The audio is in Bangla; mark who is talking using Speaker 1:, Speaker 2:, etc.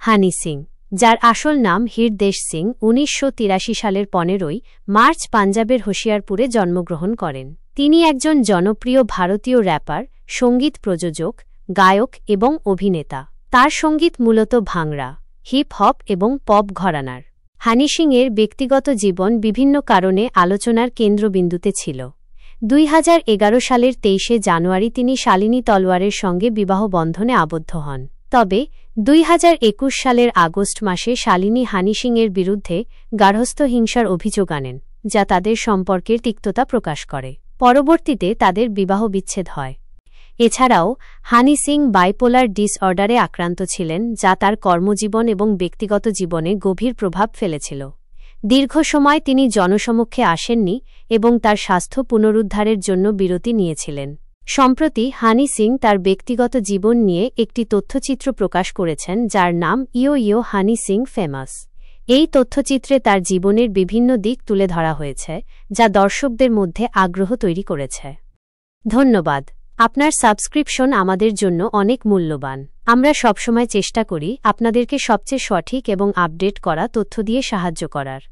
Speaker 1: হানি সিং, যার আসল নাম হৃদেশ সিং, ১৯৮৩ সালের ১৫ই মার্চ পাঞ্জাবের হোশিয়ারপুরে জন্মগ্রহণ করেন। তিনি একজন জনপ্রিয় ভারতীয় র্যাপার, সঙ্গীত প্রযোজক, গায়ক এবং অভিনেতা। তার সঙ্গীত মূলত ভাংড়া, হিপ হপ এবং পপ ঘরানার। হানি সিংয়ের ব্যক্তিগত জীবন বিভিন্ন কারণে আলোচনার কেন্দ্রবিন্দুতে ছিল। ২০১১ সালের ২৩শে জানুয়ারি তিনি শালিনী তলওয়ারের সঙ্গে বিবাহ বন্ধনে আবদ্ধ হন। তবে ২০২১ সালের আগস্ট মাসে শালিনী হানি সিংয়ের বিরুদ্ধে গার্হস্থ্য হিংসার অভিযোগ আনেন, যা তাদের সম্পর্কের তিক্ততা প্রকাশ করে। পরবর্তীতে তাদের বিবাহ বিচ্ছেদ হয়। এছাড়াও হানি সিং বাইপোলার ডিসঅর্ডারে আক্রান্ত ছিলেন, যা তার কর্মজীবন এবং ব্যক্তিগত জীবনে গভীর প্রভাব ফেলেছিল। দীর্ঘ সময় তিনি জনসমক্ষে আসেননি এবং তার স্বাস্থ্য পুনরুদ্ধারের জন্য বিরতি নিয়েছিলেন। সম্প্রতি হানি সিং তার ব্যক্তিগত জীবন নিয়ে একটি তথ্যচিত্র প্রকাশ করেছেন, যার নাম ইয়ো ইয়ো হানি সিং ফেমাস। এই তথ্যচিত্রে তার জীবনের বিভিন্ন দিক তুলে ধরা হয়েছে, যা দর্শকদের মধ্যে আগ্রহ তৈরি করেছে। ধন্যবাদ। আপনার সাবস্ক্রিপশন আমাদের জন্য অনেক মূল্যবান। আমরা সবসময় চেষ্টা করি আপনাদেরকে সবচেয়ে সঠিক এবং আপডেট করা তথ্য দিয়ে সাহায্য করার।